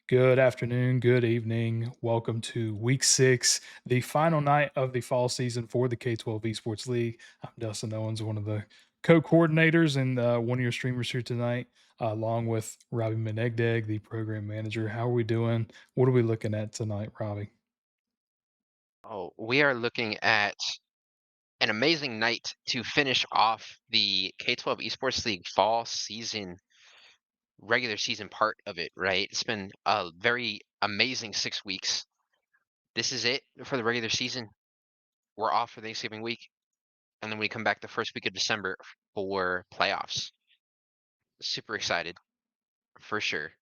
Good afternoon, good evening. Welcome to week 6, the final night of the fall season for the K12 Esports League. I'm Dustin Owens, one of the co-coordinators and one of your streamers here tonight, along with Robbie Menegdeg, the program manager. How are we doing? What are we looking at tonight, Robbie? Oh, we are looking at an amazing night to finish off the K12 Esports League fall season, regular season part of it, right? It's been a very amazing 6 weeks. This is it for the regular season. We're off for Thanksgiving week, and then we come back the first week of December for playoffs. Super excited for sure.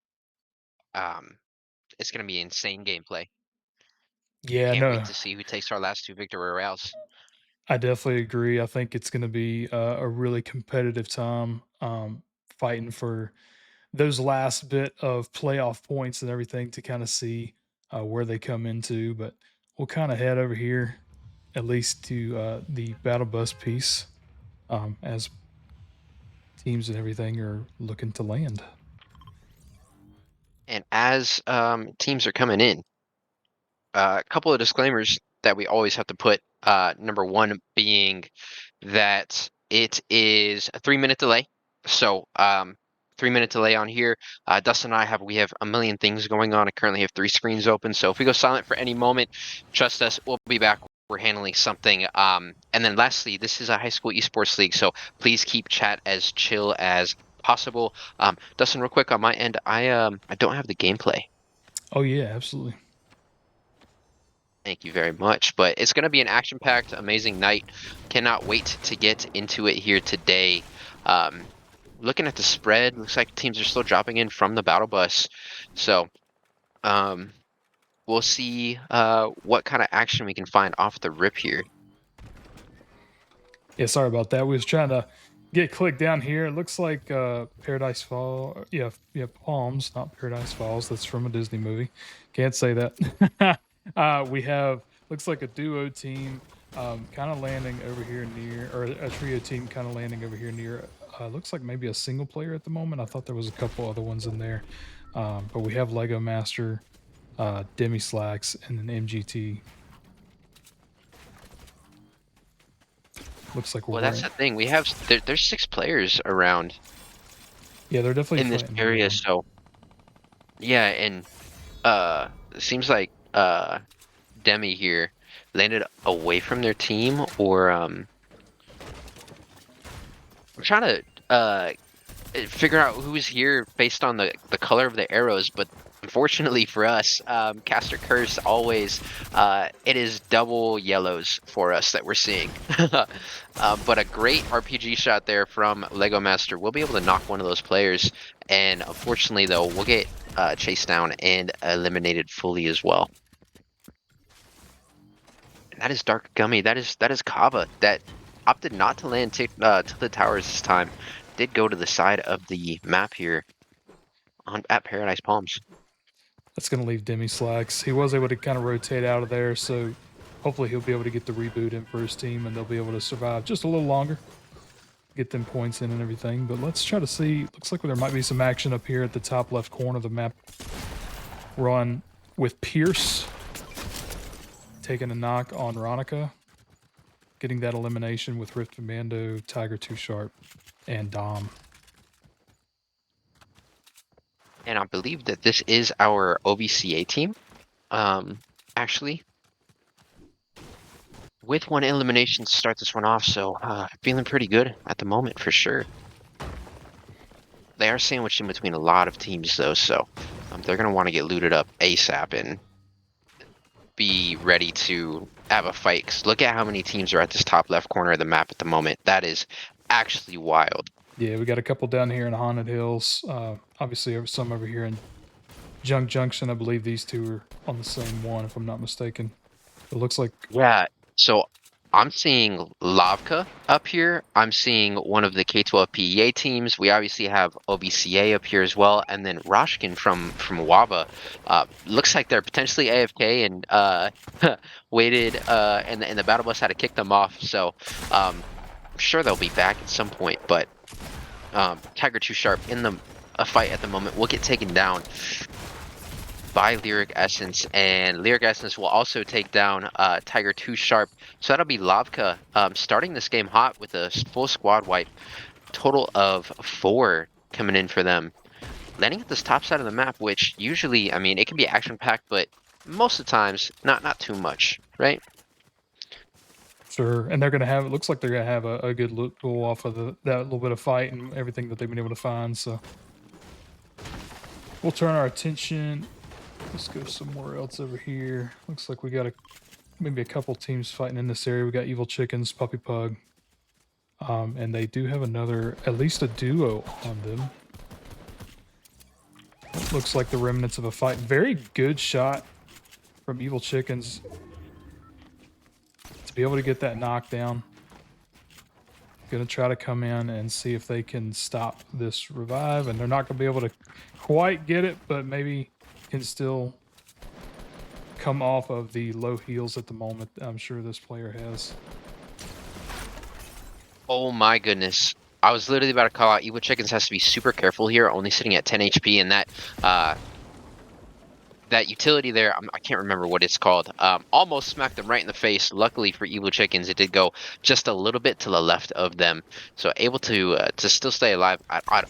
Um, it's going to be insane gameplay. Yeah, Can't wait no, to see who takes our last two victory royales. I definitely agree. I think it's going to be a really competitive time fighting for those last bit of playoff points and everything to kind of see where they come into. But we'll kind of head over here, at least to the battle bus piece, as teams and everything are looking to land. And as teams are coming in, a couple of disclaimers that we always have to put. Number one being that it is a 3 minute delay. So 3 minute delay on here. Dustin and we have a million things going on. I currently have three screens open. So if we go silent for any moment, trust us, we'll be back. We're handling something. And then lastly, this is a high school esports league. So please keep chat as chill as possible. Dustin, real quick on my end, I don't have the gameplay. Oh yeah, absolutely. Thank you very much. But it's going to be an action-packed, amazing night. Cannot wait to get into it here today. Um, Looking at the spread, looks like teams are still dropping in from the battle bus. So um, we'll see what kind of action we can find off the rip here. Yeah, sorry about that. We was trying to get clicked down here. It looks like Paradise Fall. Yeah, yeah, Palms, not Paradise Falls. That's from a Disney movie. Can't say that. We have looks like a duo team, kind of landing over here near, or a trio team kind of landing over here near. Looks like maybe a single player at the moment. I thought there was a couple other ones in there, but we have Lego Master, Demi Slacks, and then MGT. Looks like Well, that's we're the thing. We have there's 6 players around yeah, they're definitely in this fighting hard area. on. So yeah, and it seems like Demi here landed away from their team, or I'm trying to figure out who's here based on the color of the arrows, but unfortunately for us, Caster Curse always it is double yellows for us that we're seeing. But a great RPG shot there from Lego Master. We'll be able to knock one of those players, and unfortunately though, we'll get chased down and eliminated fully as well. And that is Dark Gummy. That is Kava that opted not to land to the towers this time. Did go to the side of the map here on at Paradise Palms. That's going to leave Demi slacks. He was able to kind of rotate out of there, so hopefully he'll be able to get the reboot in for his team, and they'll be able to survive just a little longer, get them points in and everything. But let's try to see. Looks like there might be some action up here at the top left corner of the map. Run with Pierce taking a knock on Ronica, getting that elimination with Rift Commando, Tiger Too Sharp, and Dom. And I believe that this is our OVCA team. Actually, with one elimination to start this one off, so feeling pretty good at the moment for sure. They are sandwiched in between a lot of teams though, so they're gonna want to get looted up ASAP and be ready to have a fight. 'Cause look at how many teams are at this top left corner of the map at the moment. That is actually wild. Yeah, we got a couple down here in Haunted Hills. Obviously, some over here in Junk Junction. I believe these two are on the same one, if I'm not mistaken. It looks like Yeah, so I'm seeing Lavka up here. I'm seeing one of the K12 PEA teams. We obviously have OBCA up here as well, and then Roshkin from Wava. Looks like they're potentially AFK and waited, and the battle bus had to kick them off. So I'm sure they'll be back at some point. But Tiger Too Sharp in a fight at the moment will get taken down. by Lyric Essence, and Lyric Essence will also take down Tiger 2 Sharp. So that'll be Lavka starting this game hot with a full squad wipe. Total of 4 coming in for them. Landing at this top side of the map, which usually, I mean, it can be action-packed, but most of the times, not too much, right? Sure, and they're gonna have. It looks like they're gonna have a good look go off of that little bit of fight and everything that they've been able to find. So we'll turn our attention. Let's go somewhere else over here. Looks like we got maybe a couple teams fighting in this area. We got Evil Chickens, Puppy Pug, and they do have at least a duo on them. Looks like the remnants of a fight. Very good shot from Evil Chickens to be able to get that knockdown. Gonna try to come in and see if they can stop this revive, and they're not gonna be able to quite get it, but maybe can still come off of the low heals at the moment. I'm sure this player has. Oh my goodness. I was literally about to call out Evil Chickens has to be super careful here, only sitting at 10 HP, and uh, that utility there, I can't remember what it's called, almost smacked them right in the face. Luckily for Evil Chickens, it did go just a little bit to the left of them, so able to still stay alive. I'd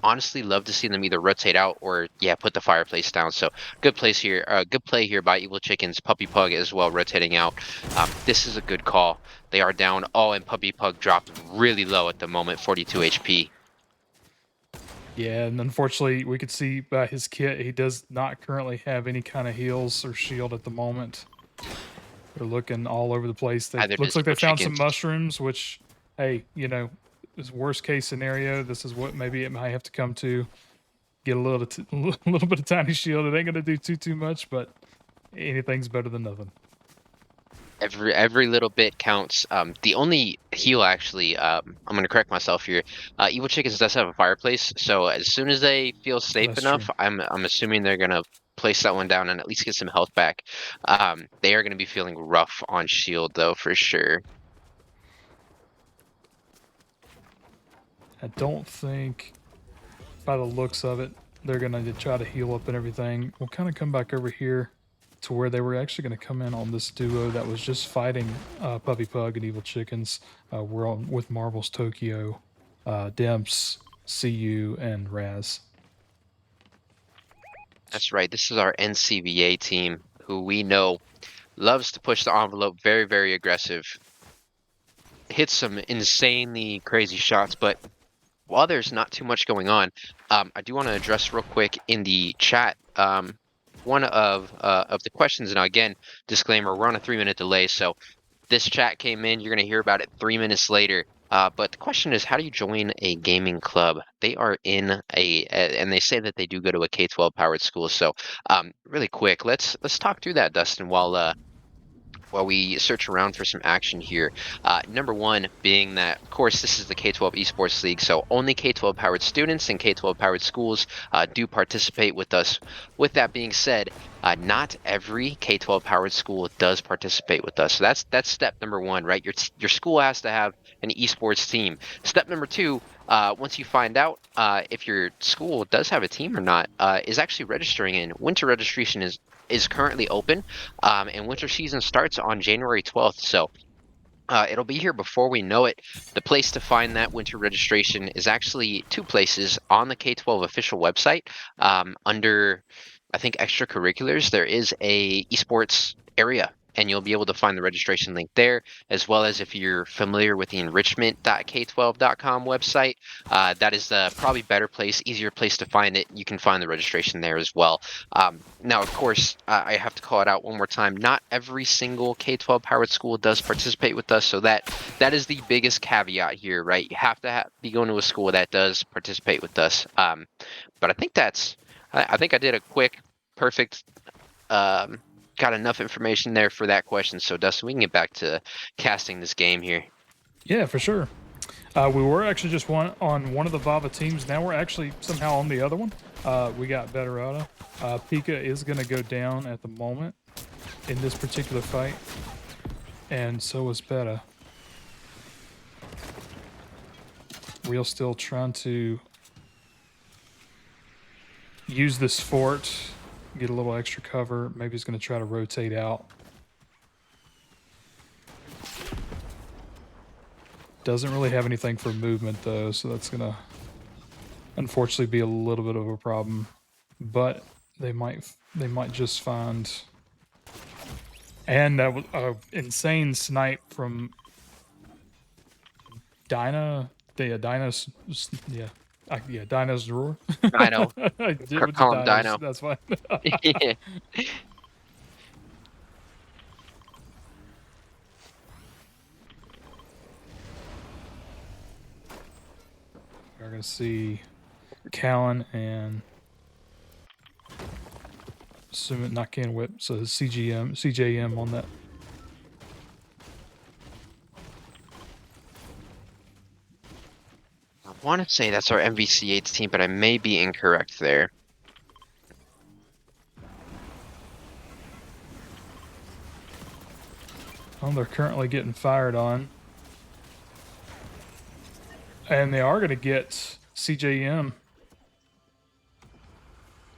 honestly love to see them either rotate out or yeah, put the fireplace down. So good place here, good play here by Evil Chickens. Puppy Pug as well rotating out. This is a good call. They are down. Oh, and Puppy Pug dropped really low at the moment, 42 HP. Yeah, and unfortunately, we could see by his kit, he does not currently have any kind of heals or shield at the moment. They're looking all over the place. They Either looks does like they Evil found some Chickens. mushrooms, which, hey, is worst case scenario. This is what maybe it might have to come to. Get a little, a little bit of tiny shield. It ain't gonna do too much, but anything's better than nothing. Every little bit counts. The only heal actually, I'm gonna correct myself here. Evil Chickens does have a fireplace, so as soon as they feel safe That's true. enough, I'm assuming they're gonna place that one down and at least get some health back. They are gonna be feeling rough on shield though, for sure. I don't think, by the looks of it, they're gonna try to heal up and everything. We'll kind of come back over here to where they were actually going to come in on this duo that was just fighting Puppy Pug and Evil Chickens. We're on with Marbles Tokyo, Demps, CU, and Raz. That's right. This is our NCVA team, who we know loves to push the envelope, very aggressive. Hits some insanely crazy shots, but while there's not too much going on, I do want to address real quick in the chat one of the questions. Now, again, disclaimer: we're on a 3-minute delay, so this chat came in. You're going to hear about it 3 minutes later. But the question is, how do you join a gaming club? They are in and they say that they do go to a K12 powered school. So, really quick, let's talk through that, Dustin, while we search around for some action here. Number one being that, of course, this is the K12 Esports League, so only K12 powered students and K12 powered schools do participate with us. With that being said, not every K12 powered school does participate with us. So that's step number one, right? Your school has to have an esports team. Step number two, once you find out if your school does have a team or not, is actually registering in. Winter registration is currently open, and winter season starts on January 12th. So it'll be here before we know it. The place to find that winter registration is actually 2 places on the K12 official website. Under, I think, extracurriculars, there is a esports area, and you'll be able to find the registration link there, as well as if you're familiar with the enrichment.k12.com website, that is the probably better place, easier place to find it. You can find the registration there as well. Now, of course, I have to call it out one more time. Not every single K12 powered school does participate with us, so that is the biggest caveat here, right? You have to be going to a school that does participate with us. But I think I think I did a quick, perfect, got enough information there for that question. So, Dustin, we can get back to casting this game here. Yeah, for sure. We were actually just on one of the Vava teams. Now we're actually somehow on the other one. We got Betterata. Pika is going to go down at the moment in this particular fight. And so is Beta. Real still trying to use this fort get a little extra cover. Maybe he's going to try to rotate out. Doesn't really have anything for movement though, so that's going to unfortunately be a little bit of a problem. But they might just find. And that was a insane snipe from Dinah. Yeah, Dinah's. Yeah, yeah, Dinah's drawer. Dino. I did with the Call him Dinos. Dino. That's fine. Yeah. We're gonna see Callan and assuming not can whip, so CJM on that. I want to say that's our MVC8's team, but I may be incorrect there. Well, they're currently getting fired on. And they are gonna get CJM.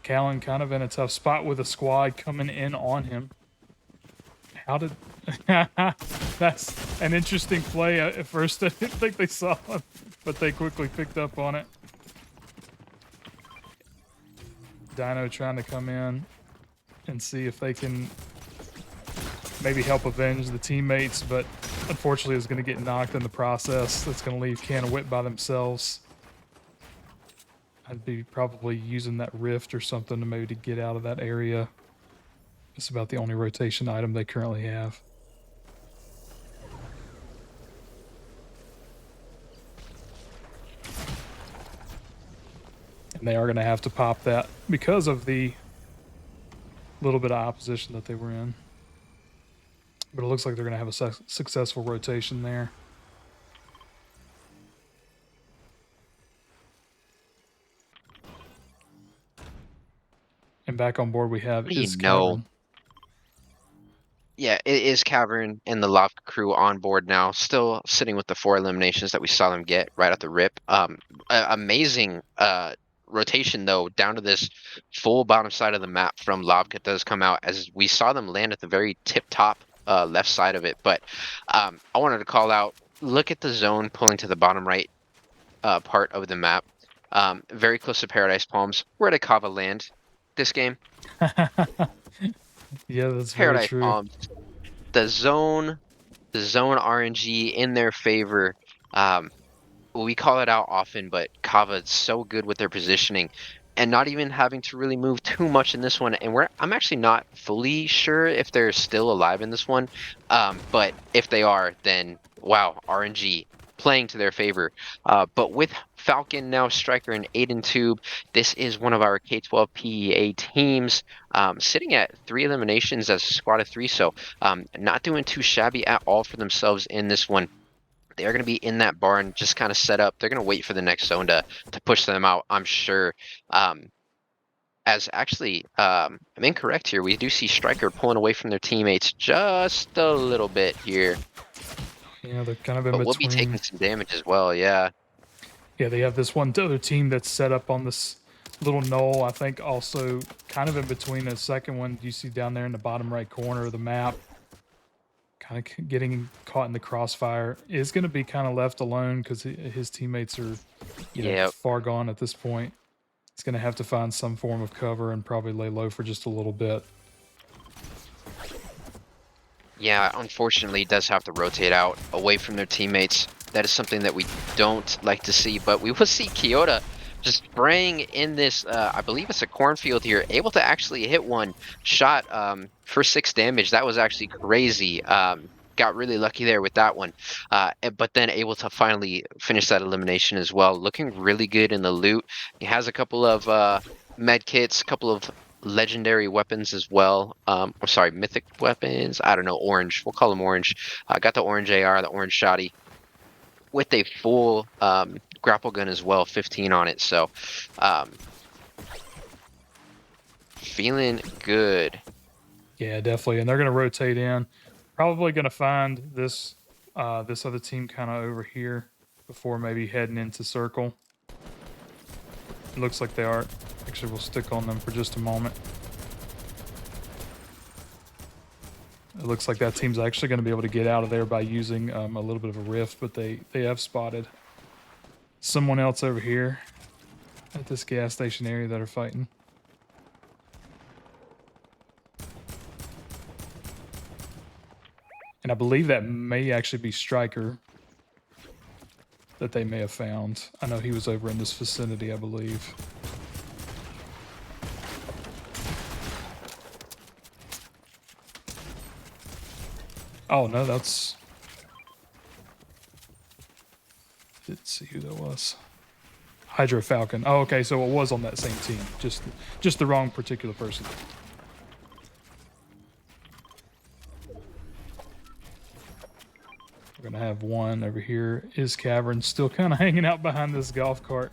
Callan kind of in a tough spot with a squad coming in on him. How did that's an interesting play. At first I didn't think they saw him, but they quickly picked up on it. Dino trying to come in and see if they can maybe help avenge the teammates, but unfortunately is going to get knocked in the process. That's going to leave Can of Whip by themselves. I'd be probably using that rift or something to maybe to get out of that area. It's about the only rotation item they currently have. And they are going to have to pop that because of the little bit of opposition that they were in. But it looks like they're going to have a successful rotation there. And back on board we have is Cavern. Yeah, it is Cavern and the Lava crew on board now, still sitting with the 4 eliminations that we saw them get right at the rip. Amazing rotation though, down to this full bottom side of the map from Lobka does come out, as we saw them land at the very tip top left side of it. But I wanted to call out, look at the zone pulling to the bottom right part of the map. Very close to Paradise Palms. Where did Kava land this game? Yeah, that's Paradise very true. Palms. The zone RNG in their favor. We call it out often, but Kava is so good with their positioning and not even having to really move too much in this one. And I'm actually not fully sure if they're still alive in this one. But if they are, then wow, RNG playing to their favor. But with Falcon now Striker and Aiden Tube, this is one of our K12 PEA teams sitting at 3 eliminations as a squad of 3. So not doing too shabby at all for themselves in this one. They are going to be in that barn, just kind of set up. They're going to wait for the next zone to push them out, I'm sure. As actually, I'm incorrect here. We do see Striker pulling away from their teammates just a little bit here. Yeah, they're kind of in but between. We'll be taking some damage as well, yeah. Yeah, they have this one other team that's set up on this little knoll. I think also kind of in between the second one you see down there in the bottom right corner of the map. Kind of getting caught in the crossfire. Is going to be kind of left alone because his teammates are, you know, far gone at this point. He's going to have to find some form of cover and probably lay low for just a little bit. Yeah, unfortunately, does have to rotate out away from their teammates. That is something that we don't like to see, but we will see Kyoto just spraying in this, I believe it's a cornfield here, able to actually hit one shot for 6 damage. That was actually crazy. Got really lucky there with that one, but then able to finally finish that elimination as well. Looking really good in the loot. He has a couple of med kits, a couple of legendary weapons as well. I'm sorry, mythic weapons. I don't know, orange. We'll call them orange. Got the orange AR, the orange shotty, with a full grapple gun as well, 15 on it. So, feeling good. Yeah, definitely. And they're going to rotate in. Probably going to find this this other team kind of over here before maybe heading into circle. It looks like they are. Actually, we'll stick on them for just a moment. It looks like that team's actually going to be able to get out of there by using a little bit of a rift, but they have spotted someone else over here at this gas station area that are fighting. And I believe that may actually be Striker that they may have found. I know he was over in this vicinity, I believe. Oh, no, that's... Didn't see who that was. Hydro Falcon. Oh, okay, so it was on that same team. Just the wrong particular person. We're gonna have one over here. Is Cavern still kind of hanging out behind this golf cart?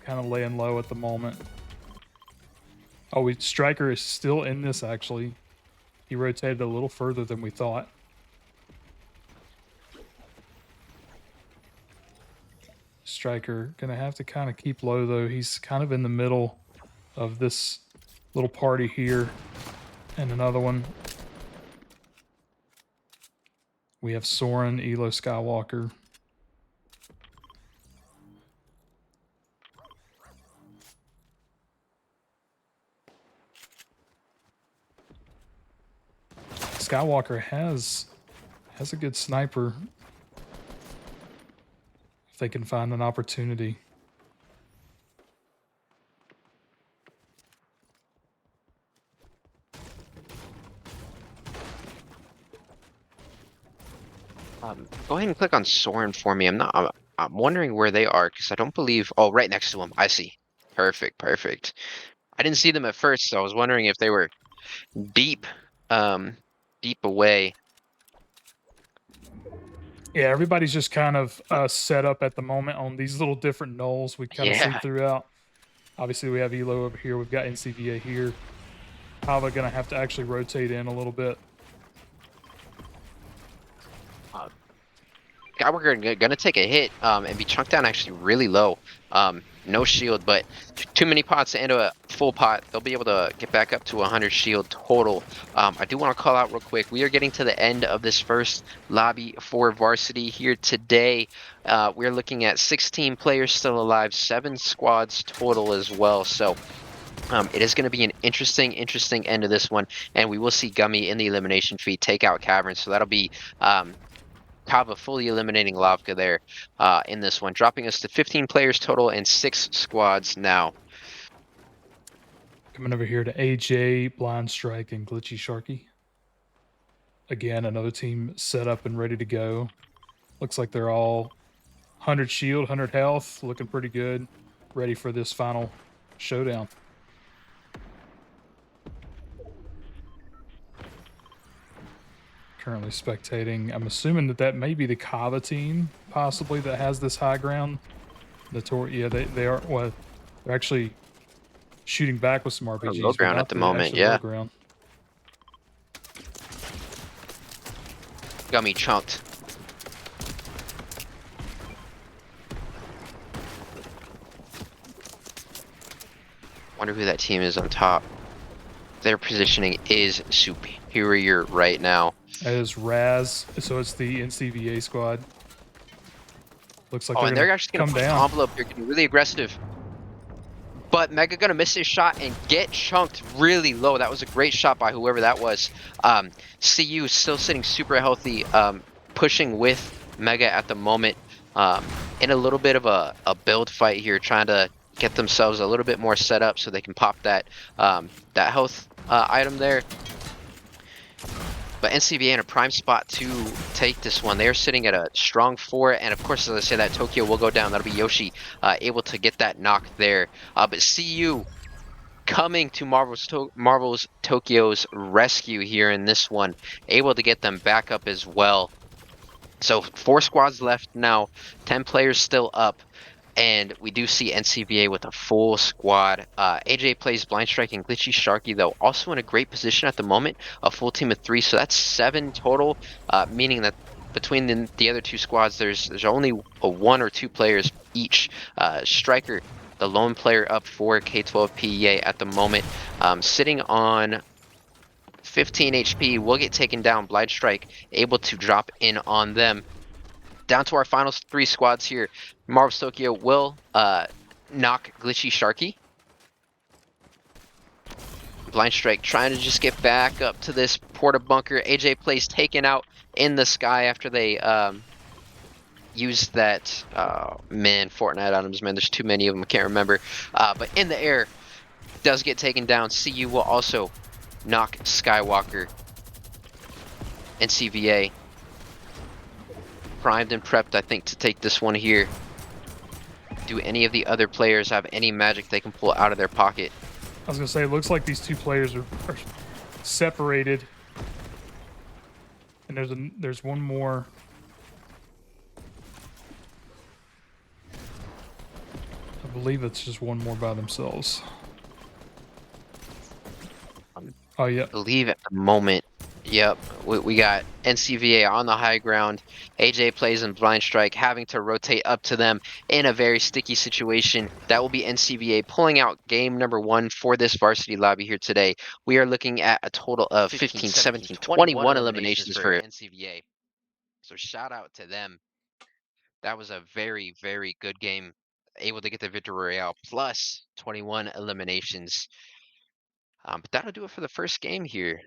Kind of laying low at the moment. Oh, Striker is still in this, actually. He rotated a little further than we thought. Striker gonna have to kind of keep low, though. He's kind of in the middle of this little party here. And another one. We have Soren, Elo Skywalker. Skywalker has a good sniper if they can find an opportunity. Go ahead and click on Soren for me. I'm wondering where they are because I don't believe. Oh, right next to him. I see. Perfect, perfect. I didn't see them at first, so I was wondering if they were deep, deep away. Yeah, everybody's just kind of set up at the moment on these little different knolls we kind of see throughout. Obviously, we have Elo over here. We've got NCVA here. Probably going to have to actually rotate in a little bit. We're gonna take a hit and be chunked down actually really low. No shield, but too many pots into a full pot. They'll be able to get back up to 100 shield total. I do want to call out real quick. We are getting to the end of this first lobby for Varsity here today. We're looking at 16 players still alive, 7 squads total as well. So it is going to be an interesting end of this one, and we will see Gummy in the elimination feed take out Cavern. So that'll be Kava fully eliminating Lavka there in this one, dropping us to 15 players total and 6 squads now. Coming over here to AJ, Blind Strike, and Glitchy Sharky. Again, another team set up and ready to go. Looks like they're all 100 shield, 100 health, looking pretty good. Ready for this final showdown. Currently spectating. I'm assuming that may be the Kava team, possibly, that has this high ground. Yeah, they are. Well, they're actually shooting back with some RPGs. Low ground at the moment, yeah. Gummy chunked. Wonder who that team is on top. Their positioning is superior right now. That is Raz, so it's the NCVA squad. Looks like they're actually going to put an envelope here, getting really aggressive. But Mega going to miss his shot and get chunked really low. That was a great shot by whoever that was. CU still sitting super healthy, pushing with Mega at the moment. In a little bit of a build fight here, trying to get themselves a little bit more set up so they can pop that that health item there. But NCBA in a prime spot to take this one. They are sitting at a strong 4, and of course, as I say, that Tokyo will go down. That'll be Yoshi able to get that knock there. But CU coming to Marvel's Tokyo's rescue here in this one, able to get them back up as well. So 4 squads left now, 10 players still up. And we do see NCBA with a full squad. AJ plays Blind Strike and Glitchy Sharky, though, also in a great position at the moment. A full team of 3, so that's 7 total, meaning that between the other 2 squads, there's only 1 or 2 players each. Striker the lone player up for K12 PEA at the moment, sitting on 15 HP, will get taken down. Blind Strike able to drop in on them. Down to our final 3 squads here. Marvel's Tokyo will knock Glitchy Sharky. Blind Strike trying to just get back up to this porta bunker. AJ plays taken out in the sky after they used that. Man, Fortnite items, man. There's too many of them. I can't remember. But in the air, does get taken down. CU will also knock Skywalker and CVA. Primed and prepped, I think, to take this one here. Do any of the other players have any magic they can pull out of their pocket? I was gonna say, it looks like these two players are separated, and there's one more. I believe it's just one more by themselves. Oh yeah, Believe at the moment. Yep, we got NCVA on the high ground. AJ plays in Blind Strike, having to rotate up to them in a very sticky situation. That will be NCVA pulling out game number 1 for this varsity lobby here today. We are looking at a total of 15, 17, 21 eliminations for NCVA. So shout out to them. That was a very, very good game. Able to get the victory royale plus 21 eliminations. But that'll do it for the first game here.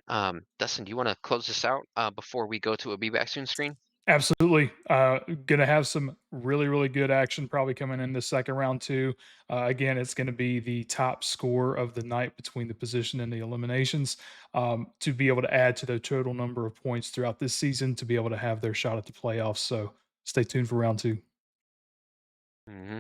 Dustin, do you want to close this out before we go to a Be Back Soon screen? absolutely. Gonna have some really, really good action probably coming in the second round too. Again, it's gonna be the top score of the night between the position and the eliminations, to be able to add to the total number of points throughout this season to be able to have their shot at the playoffs. So stay tuned for round 2. Hmm.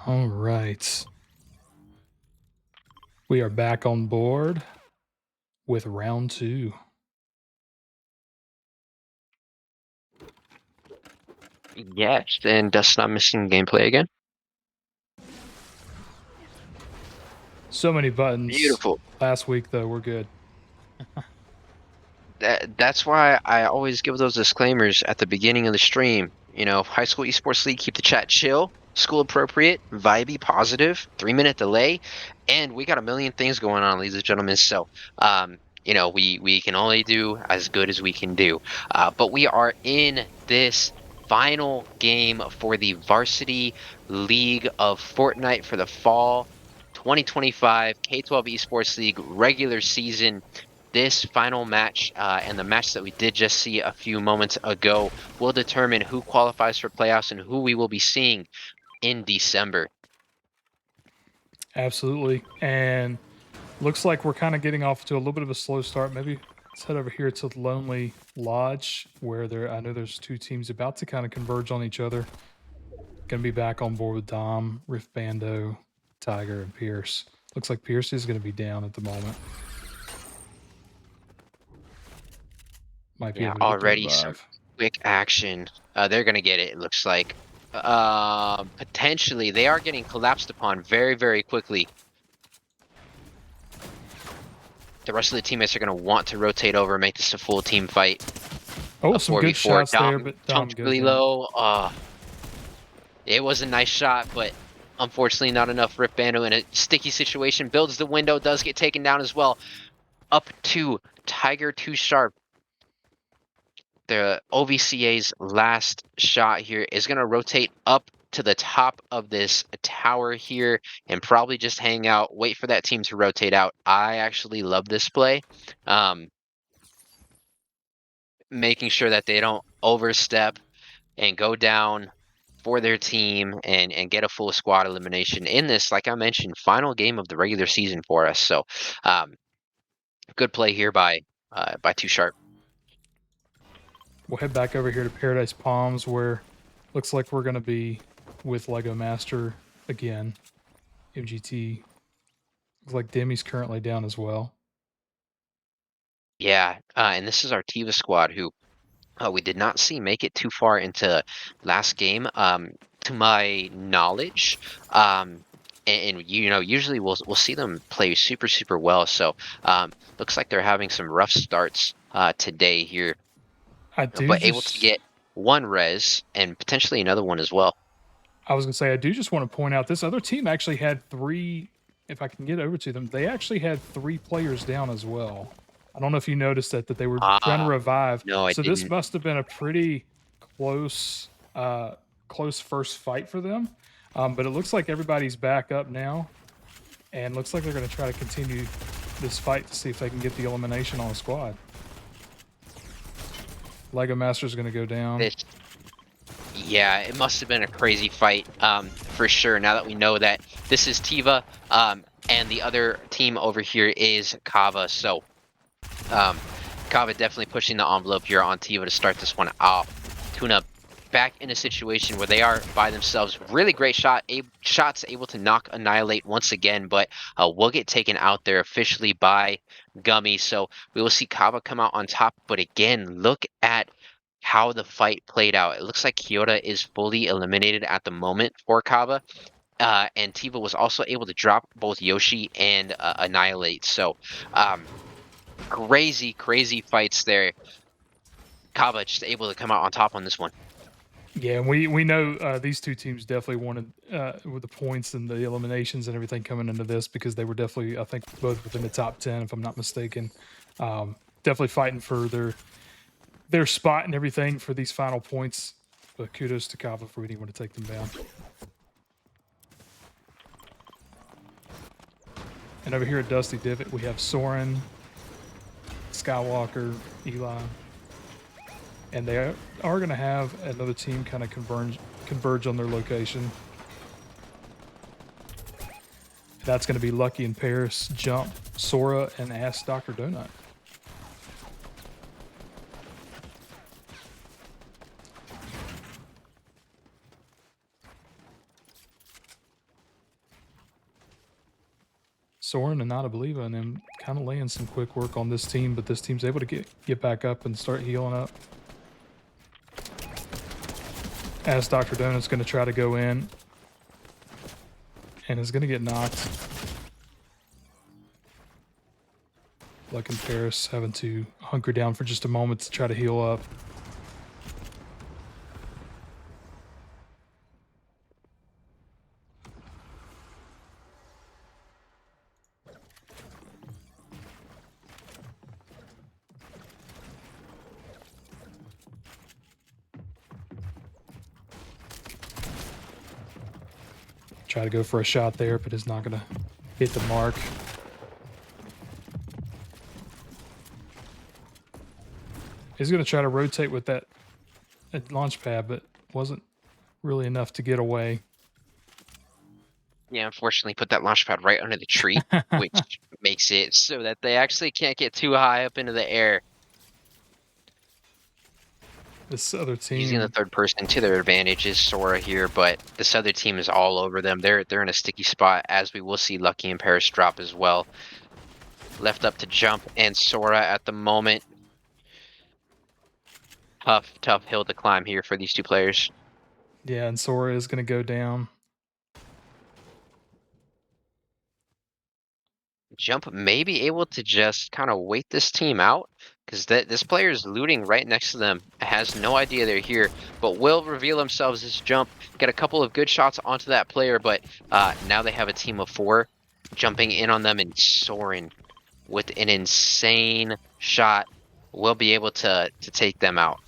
All right. We are back on board with round 2. Yes, and Dust's not missing gameplay again. So many buttons. Beautiful. Last week, though, we're good. That's why I always give those disclaimers at the beginning of the stream. High school esports league, keep the chat chill, school appropriate, vibey, positive, 3 minute delay, and we got a million things going on, ladies and gentlemen. So, we can only do as good as we can do. But we are in this final game for the Varsity League of Fortnite for the fall 2025 K12 Esports League regular season. This final match and the match that we did just see a few moments ago will determine who qualifies for playoffs and who we will be seeing in December. Absolutely. And looks like we're kind of getting off to a little bit of a slow start. Maybe let's head over here to Lonely Lodge, where I know there's 2 teams about to kind of converge on each other. Gonna be back on board with Dom, Rift Bando, Tiger, and Pierce. Looks like Pierce is gonna be down at the moment. Might be Yeah, able to get the already some revive. quick action. They're going to get it, it looks like. Potentially, they are getting collapsed upon very, very quickly. The rest of the teammates are going to want to rotate over, make this a full team fight. Oh, A some good 4v4. shots there, Dom but Dom jumped goes really down. low. It was a nice shot, but unfortunately not enough. Rip Bando in a sticky situation. Builds the window, does get taken down as well. Up to Tiger 2 Sharp. The OVCA's last shot here is going to rotate up to the top of this tower here and probably just hang out, wait for that team to rotate out. I actually love this play. Making sure that they don't overstep and go down for their team and get a full squad elimination in this, like I mentioned, final game of the regular season for us. So, good play here by Too Sharp. We'll head back over here to Paradise Palms, where looks like we're gonna be with Lego Master again. MGT. Looks like Demi's currently down as well. Yeah, and this is our Tiva squad who we did not see make it too far into last game, to my knowledge. And usually we'll see them play super super well. So looks like they're having some rough starts today here, I do but able to just get one res and potentially another one as well. I was gonna say I do just want to point out this other team actually had 3, if I can get over to them, they actually had 3 players down as well. I don't know if you noticed that they were trying to Ah, revive. no, I So this didn't. must have been a pretty close close first fight for them. But it looks like everybody's back up now, and looks like they're going to try to continue this fight to see if they can get the elimination on the squad. Lego Master's going to go down. This, yeah, it must have been a crazy fight, for sure. Now that we know that this is Tiva, and the other team over here is Kava, so Um, Kava definitely pushing the envelope here on Tiva to start this one off. Tuna back in a situation where they are by themselves. Really great shots able to knock Annihilate once again, but will get taken out there officially by Gummy. So we will see Kava come out on top. But again, look at how the fight played out. It looks like Kyoto is fully eliminated at the moment for Kava. And Tiva was also able to drop both Yoshi and Annihilate. So crazy, crazy fights there. Kava just able to come out on top on this one. Yeah, and we know these 2 teams definitely wanted with the points and the eliminations and everything coming into this, because they were definitely, I think, both within the top 10, if I'm not mistaken. Definitely fighting for their spot and everything for these final points. But kudos to Kava for being able to take them down. And over here at Dusty Divot, we have Soren, Skywalker, Eli, and they are going to have another team kind of converge on their location. That's going to be Lucky and Paris, Jump, Sora, and Ask Dr. Donut. Soren and Not Believer and them kind of laying some quick work on this team, but this team's able to get back up and start healing up. As Dr. Donut's going to try to go in and is going to get knocked. Luck and Paris having to hunker down for just a moment to try to heal up. Try to go for a shot there, but is not going to hit the mark. He's going to try to rotate with that launch pad, but wasn't really enough to get away. Yeah, unfortunately, put that launch pad right under the tree, which makes it so that they actually can't get too high up into the air. This other Using the team, third person to their advantage is Sora here, but this other team is all over them. They're in a sticky spot, as we will see Lucky and Paris drop as well. Left up to jump, and Sora at the moment. Tough hill to climb here for these two players. yeah, and Sora is going to go down. Jump may be able to just kind of wait this team out, because this player is looting right next to them, has no idea they're here, but will reveal themselves as Jump. Get a couple of good shots onto that player, but now they have a team of 4 jumping in on them, and Soren with an insane shot will be able to take them out.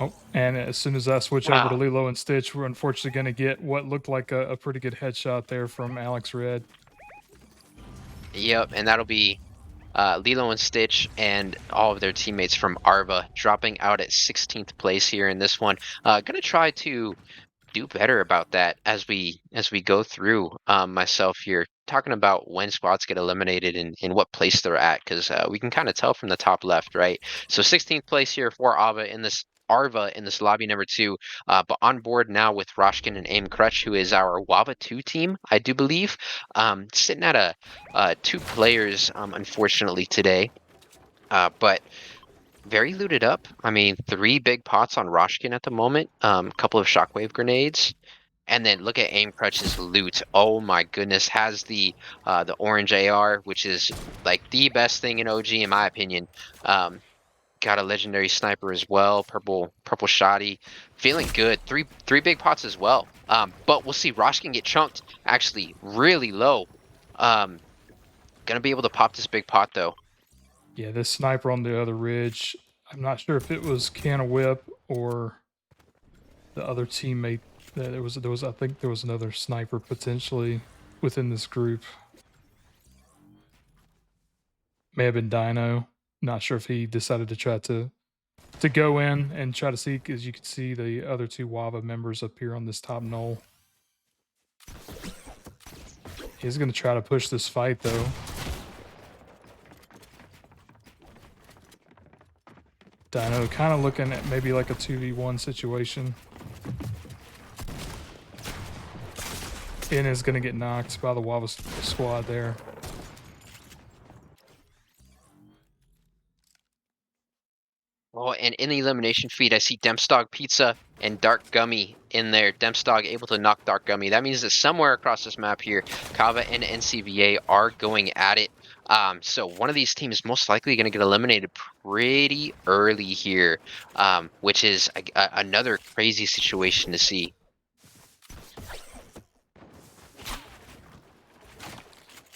Oh, and as soon as I switch over to Lilo and Stitch, we're unfortunately going to get what looked like a pretty good headshot there from Alex Red. Yep, and that'll be Lilo and Stitch and all of their teammates from Arva dropping out at 16th place here in this one. Gonna try to do better about that as we go through myself here, talking about when squads get eliminated and in what place they're at, because we can kind of tell from the top left, right? So 16th place here for Arva in this lobby number 2, but on board now with Roshkin and Aim Crutch, who is our Wava 2 team, I do believe. Sitting at a 2 players, unfortunately today, but very looted up. I mean, 3 big pots on Roshkin at the moment, a couple of shockwave grenades, and then look at Aim Crutch's loot. Oh my goodness, has the orange AR, which is like the best thing in OG in my opinion. Got a legendary sniper as well, purple shoddy, feeling good. Three big pots as well. But we'll see Roshkin get chunked actually really low. Gonna be able to pop this big pot though. Yeah, this sniper on the other ridge, I'm not sure if it was Can of Whip or the other teammate. There was I think there was another sniper potentially within this group. May have been Dino. Not sure if he decided to try to go in and try to see, because you can see the other 2 Wava members up here on this top knoll. He's going to try to push this fight though. Dino kind of looking at maybe like a 2v1 situation. And is going to get knocked by the Wava squad there. Oh, and in the elimination feed, I see Dempstog Pizza and Dark Gummy in there. Dempstog able to knock Dark Gummy. That means that somewhere across this map here, Kava and NCVA are going at it. So one of these teams is most likely going to get eliminated pretty early here, which is another crazy situation to see.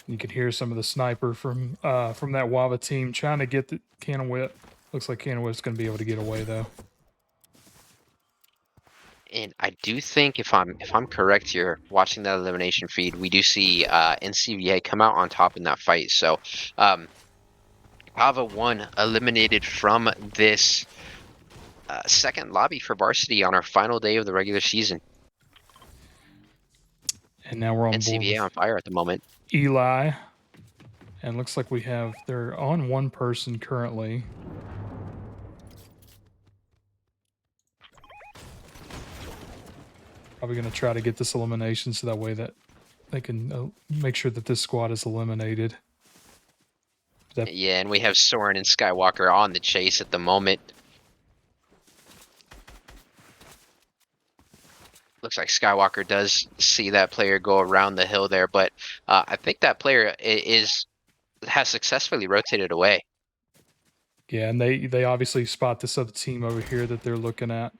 You can hear some of the sniper from that Wava team trying to get the Can of Whip. Looks like Can of Whip's going to be able to get away though. And I do think if I'm correct here, watching that elimination feed, we do see NCVA come out on top in that fight. So Kava 1 eliminated from this second lobby for Varsity on our final day of the regular season. And now we're on board NCVA on fire at the moment. Eli. And looks like they're on 1 person currently. Probably going to try to get this elimination so that way that they can make sure that this squad is eliminated. Yeah, and we have Soren and Skywalker on the chase at the moment. Looks like Skywalker does see that player go around the hill there, but I think that player has successfully rotated away. Yeah, and they obviously spot this other team over here that they're looking at.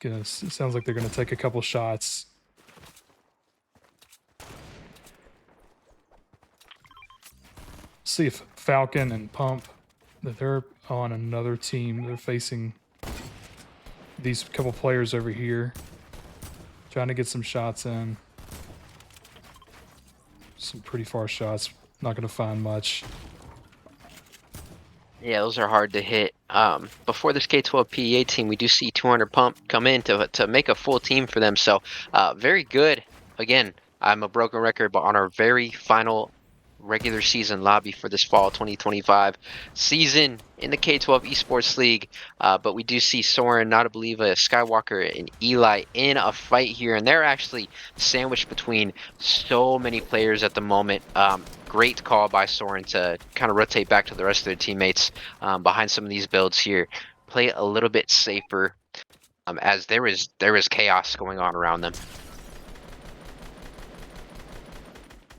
It sounds like they're gonna take a couple shots. See if Falcon and Pump, that they're on another team. They're facing these couple players over here, trying to get some shots in. Some pretty far shots. Not gonna find much. Yeah, those are hard to hit. Before this K12 PEA team, we do see 200 Pump come in to make a full team for them. So very good. Again, I'm a broken record, but on our very final regular season lobby for this fall 2025 season in the K12 Esports League. But we do see Soren, not to believe, Skywalker and Eli in a fight here, and they're actually sandwiched between so many players at the moment. Great call by Soren to kind of rotate back to the rest of their teammates behind some of these builds here. Play a little bit safer as there is chaos going on around them.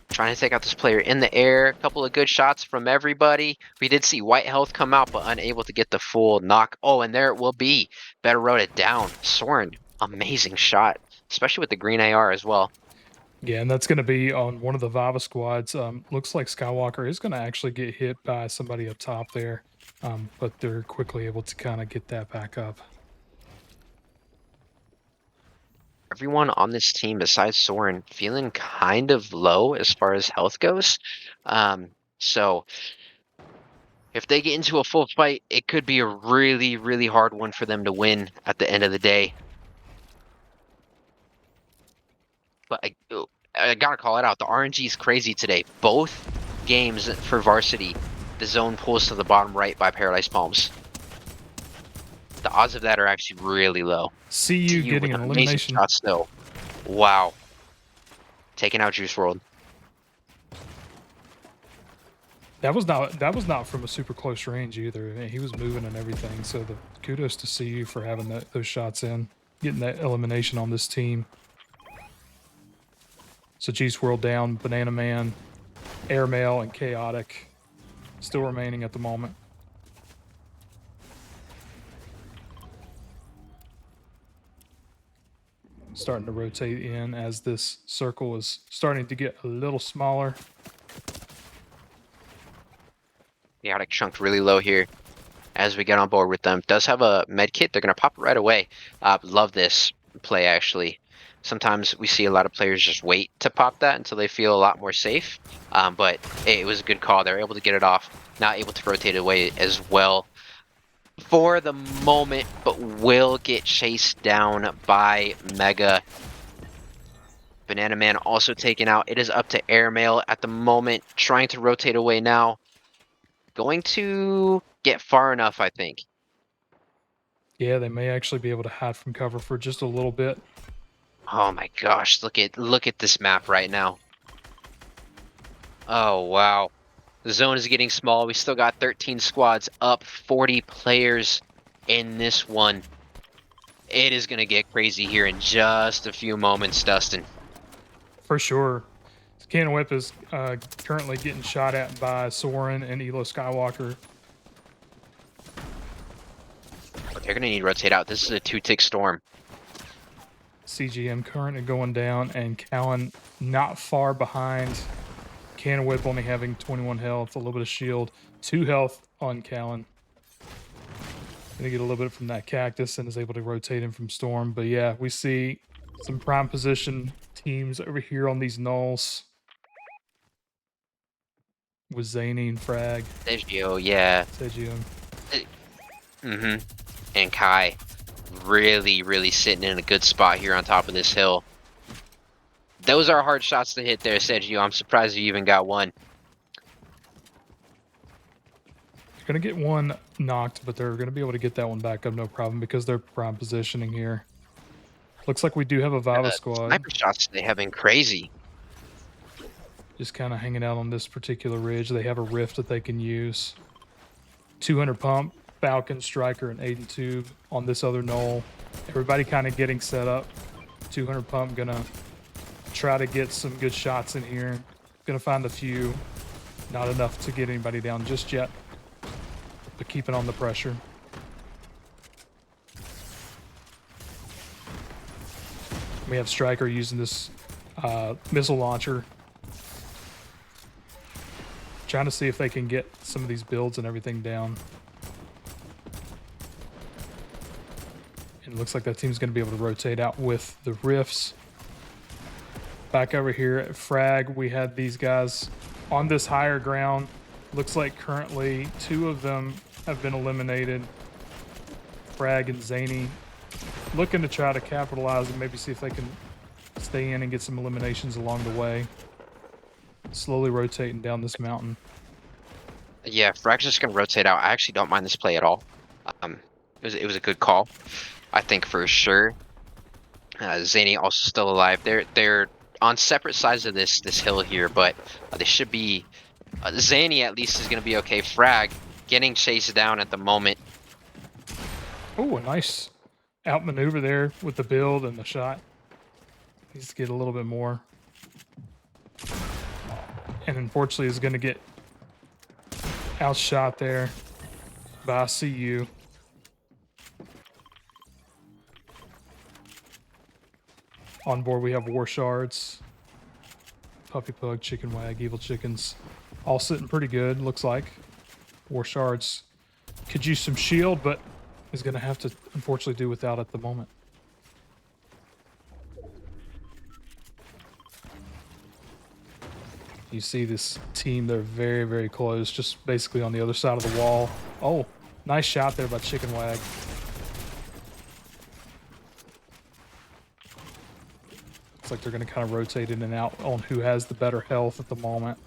Trying to take out this player in the air. A couple of good shots from everybody. We did see White Health come out, but unable to get the full knock. Oh, and there it will be. Better wrote it down. Soren, amazing shot, especially with the green AR as well. Yeah, and that's going to be on one of the Viva squads. Looks like Skywalker is going to actually get hit by somebody up top there, but they're quickly able to kind of get that back up. Everyone on this team besides Soren feeling kind of low as far as health goes. So if they get into a full fight, it could be a really, really hard one for them to win at the end of the day. But I gotta call it out. The RNG is crazy today. Both games for Varsity, the zone pulls to the bottom right by Paradise Palms. The odds of that are actually really low. See you getting with an amazing elimination. shots though. Wow. Taking out Juice WRLD. That was not from a super close range either. I mean, he was moving and everything. So the kudos to CU for having those shots in, getting that elimination on this team. So Juice WRLD down, Banana Man, Airmail, and Chaotic still remaining at the moment. Starting to rotate in as this circle is starting to get a little smaller. Chaotic chunked really low here as we get on board with them. Does have a med kit. They're going to pop it right away. Love this play, actually. Sometimes we see a lot of players just wait to pop that until they feel a lot more safe. But it was a good call. They're able to get it off. Not able to rotate away as well for the moment, but will get chased down by Mega. Banana Man also taken out. It is up to Airmail at the moment, trying to rotate away now. Going to get far enough, I think. Yeah, they may actually be able to hide from cover for just a little bit. Oh my gosh, look at this map right now. Oh wow. The zone is getting small. We still got 13 squads up, 40 players in this one. It is going to get crazy here in just a few moments, Dustin. For sure. Cannon Whip is currently getting shot at by Soren and Elo Skywalker. They're going to need to rotate out. This is a 2-tick storm. CGM currently going down, and Callan not far behind. Cannon Whip only having 21 health, a little bit of shield, 2 health on Callan. Gonna get a little bit from that cactus and is able to rotate him from Storm. But yeah, we see some prime position teams over here on these nulls. With Zany and Frag. Sergio, yeah. Sergio. And Kai really, really sitting in a good spot here on top of this hill. Those are hard shots to hit there, Sergio. I'm surprised you even got one. They're going to get one knocked, but they're going to be able to get that one back up no problem because they're prime positioning here. Looks like we do have a Viva squad Sniper shots they have been crazy. just kind of hanging out on this particular ridge. They have a rift that they can use. 200 pump, Falcon, Striker, and Aiden Tube on this other knoll. Everybody kind of getting set up. 200 pump, gonna try to get some good shots in here. Gonna find a few. Not enough to get anybody down just yet, but keeping on the pressure. We have Striker using this missile launcher. Trying to see if they can get some of these builds and everything down. And it looks like that team's going to be able to rotate out with the rifts. Back over here at Frag, we had these guys on this higher ground. Looks like currently 2 of them have been eliminated. Frag and Zany looking to try to capitalize and maybe see if they can stay in and get some eliminations along the way. Slowly rotating down this mountain. Yeah, Frag's just gonna rotate out. I actually don't mind this play at all. It was a good call, I think for sure. Zany also still alive. They're on separate sides of this hill here, but they should be. Zany at least is gonna be okay. Frag getting chased down at the moment. Oh, a nice outmaneuver there with the build and the shot. Needs to get a little bit more. And unfortunately is going to get outshot there by CU. On board we have War Shards, Puppy Pug, Chicken Wag, Evil Chickens. All sitting pretty good, looks like. War Shards could use some shield, but is going to have to unfortunately do without at the moment. You see this team, they're very, very close, just basically on the other side of the wall. Oh, nice shot there by Chicken Wag. Looks like they're going to kind of rotate in and out on who has the better health at the moment.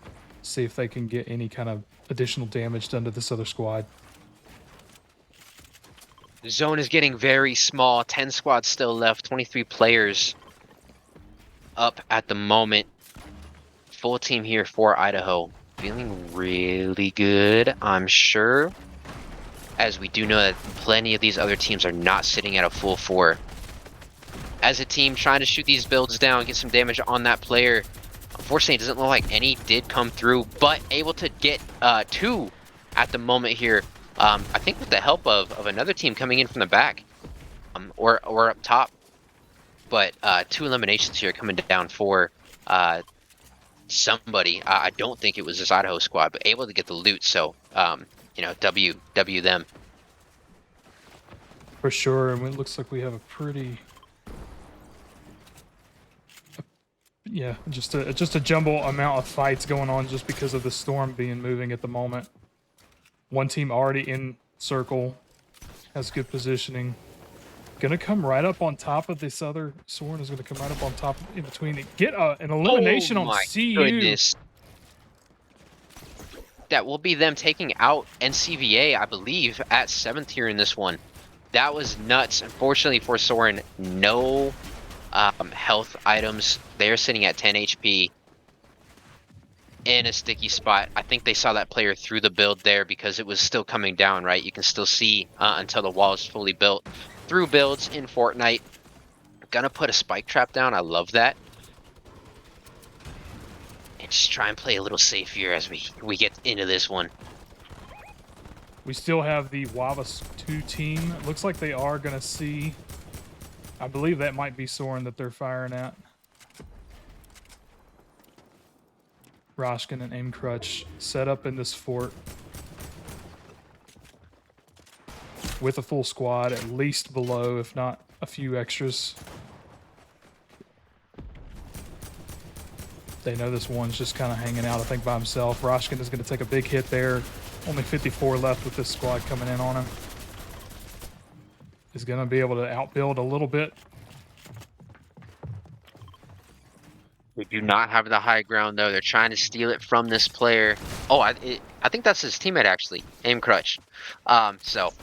See if they can get any kind of additional damage done to this other squad. The zone is getting very small. 10 squads still left. 23 players up at the moment. Full team here for Idaho. Feeling really good, I'm sure. As we do know that plenty of these other teams are not sitting at a full 4. As a team trying to shoot these builds down, get some damage on that player. Unfortunately, it doesn't look like any did come through, but able to get 2 at the moment here. I think with the help of another team coming in from the back, or up top. But 2 eliminations here coming down for somebody. I don't think it was this Idaho squad, but able to get the loot. So, you know, W them. For sure, and it looks like we have a pretty... Yeah, just a jumble amount of fights going on just because of the storm being moving at the moment. One team already in circle, has good positioning. Gonna come right up on top of this other. Soren is gonna come right up on top in between. Get an elimination on CU. Goodness. That will be them taking out NCVA, I believe, at 7th here in this one. That was nuts. Unfortunately for Soren, no health items. They're sitting at 10 HP in a sticky spot. I think they saw that player through the build there because it was still coming down, right? You can still see until the wall is fully built. Through builds in Fortnite. Gonna put a spike trap down. I love that. And just try and play a little safe here as we get into this one. We still have the Wavas 2 team. It looks like they are gonna see. I believe that might be Soren that they're firing at. Roshkin and Aim Crutch set up in this fort with a full squad, at least below, if not a few extras. They know this one's just kind of hanging out, I think, by himself. Roshkin is going to take a big hit there. Only 54 left with this squad coming in on him. Is going to be able to outbuild a little bit. We do not have the high ground, though. They're trying to steal it from this player. Oh, I think that's his teammate, actually. Aim Crutch. So,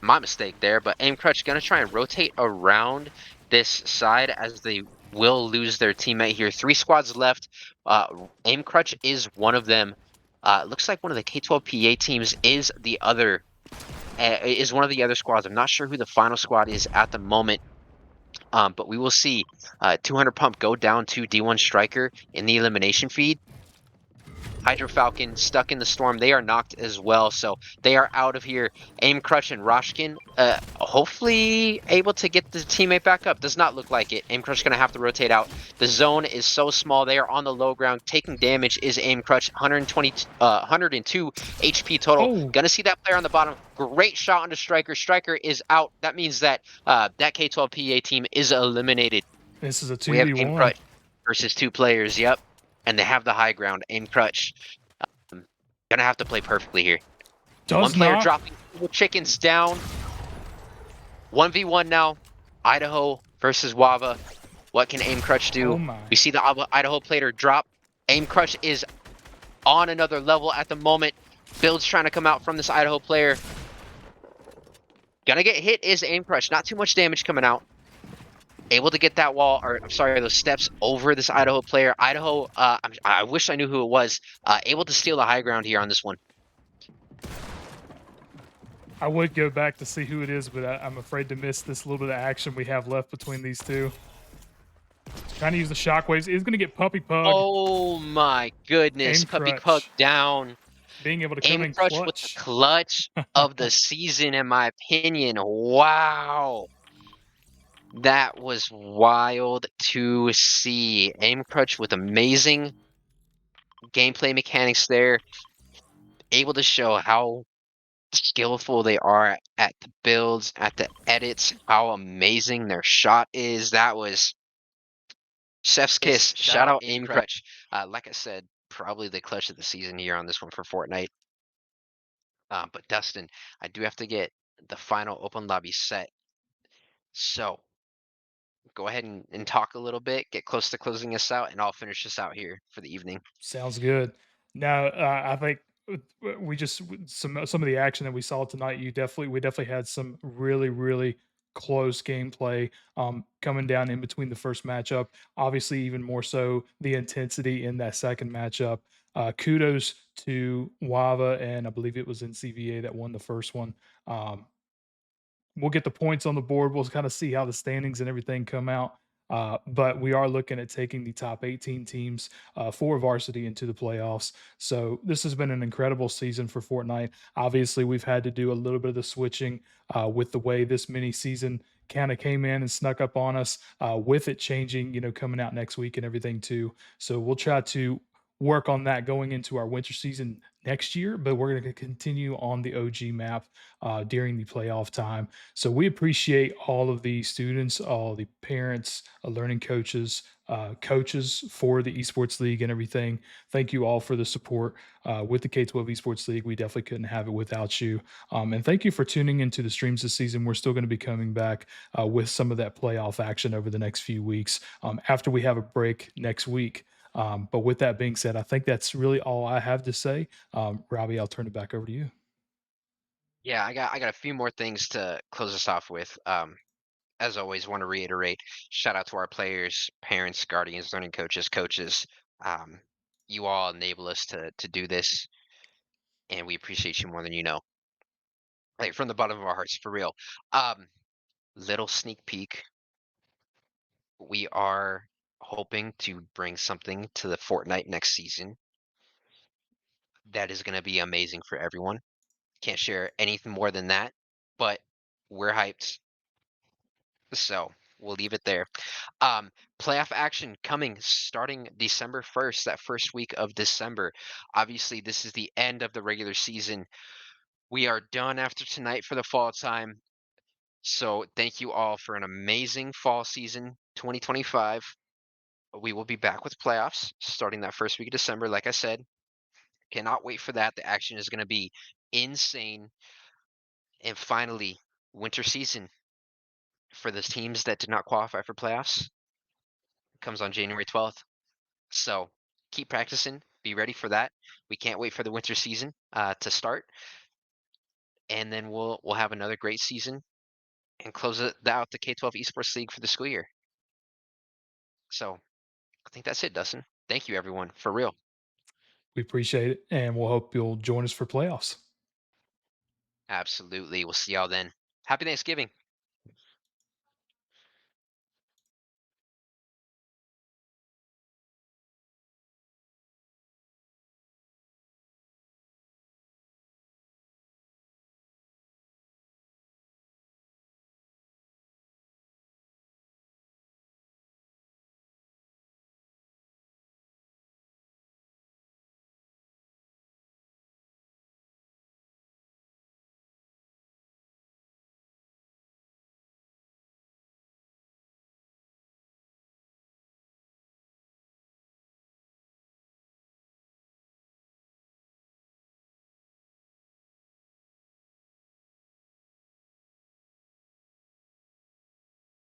my mistake there. But Aim Crutch going to try and rotate around this side as they will lose their teammate here. 3 squads left. Uh, Aim Crutch is one of them. Looks like one of the K12 PA teams is one of the other squads. I'm not sure who the final squad is at the moment. But we will see 200 Pump go down to D1 Striker in the elimination feed. Hydro Falcon stuck in the storm. They are knocked as well, so they are out of here. Aim Crutch and Roshkin, hopefully able to get the teammate back up. Does not look like it. Aim Crutch going to have to rotate out. The zone is so small. They are on the low ground. Taking damage is Aim Crutch. 102 HP total. Oh, Gonna see that player on the bottom. Great shot onto Striker. Striker is out. That means that that K12 PA team is eliminated. this is a We have Aim 2v1. Crutch versus 2 players. Yep, and they have the high ground. Aim Crutch. Gonna have to play perfectly here. One Does player not. dropping chickens down. 1v1 now. Idaho versus Wava. What can Aim Crutch Oh do? my. We see the Idaho player drop. Aim Crutch is on another level at the moment. Build's trying to come out from this Idaho player. Gonna get hit is Aim Crutch. Not too much damage coming out. Able to get that wall, or I'm sorry, those steps over this Idaho player. Idaho, I wish I knew who it was. Able to steal the high ground here on this one. I would go back to see who it is, but I'm afraid to miss this little bit of action we have left between these two. Trying to use the shockwaves. He's going to get Puppy Pug. Oh my goodness. Aim Puppy Pug Crutch. down. Being able to come Aim in Crutch with the clutch. clutch of the season, in my opinion. Wow. That was wild to see. Aim Crutch with amazing gameplay mechanics there. Able to show how skillful they are at the builds, at the edits, how amazing their shot is. That was chef's kiss. Shout out Aim Crutch. Like I said, probably the clutch of the season here on this one for Fortnite. But Dustin, I do have to get the final open lobby set. So go ahead and talk a little bit, get close to closing us out, and I'll finish this out here for the evening. Sounds good. Now, I think we just some of the action that we saw tonight. We definitely had some really close gameplay coming down in between the first matchup. Obviously, even more so the intensity in that second matchup. Kudos to Wava, and I believe it was in CVA that won the first one. Um, we'll get the points on the board. We'll kind of see how the standings and everything come out. But we are looking at taking the top 18 teams for varsity into the playoffs. So this has been an incredible season for Fortnite. Obviously, we've had to do a little bit of the switching with the way this mini season kind of came in and snuck up on us with it changing, coming out next week and everything too. So we'll try to work on that going into our winter season next year, but we're going to continue on the OG map during the playoff time. So we appreciate all of the students, all the parents, learning coaches, coaches for the esports league and everything. Thank you all for the support with the K12 Esports League. We definitely couldn't have it without you. And thank you for tuning into the streams this season. We're still going to be coming back with some of that playoff action over the next few weeks after we have a break next week. But with that being said, I think that's really all I have to say. Robbie, I'll turn it back over to you. Yeah, I got a few more things to close us off with. As always, want to reiterate, shout out to our players, parents, guardians, learning coaches, coaches. Um, you all enable us to do this, and we appreciate you more than you know. Like from the bottom of our hearts, for real. Um, Little sneak peek. We are hoping to bring something to the Fortnite next season that is going to be amazing for everyone. Can't share anything more than that, but we're hyped. So we'll leave it there. Playoff action coming starting December 1st, that first week of December. Obviously, this is the end of the regular season. We are done after tonight for the fall time. So thank you all for an amazing fall season 2025. We will be back with playoffs starting that first week of December. Like I said, cannot wait for that. The action is going to be insane. And finally, winter season for the teams that did not qualify for playoffs comes on January 12th. So keep practicing. Be ready for that. We can't wait for the winter season to start, and then we'll have another great season. and close out the K12 Esports League for the school year. So I think that's it, Dustin. Thank you, everyone, for real. We appreciate it, and we'll hope you'll join us for playoffs. Absolutely. We'll see y'all then. Happy Thanksgiving.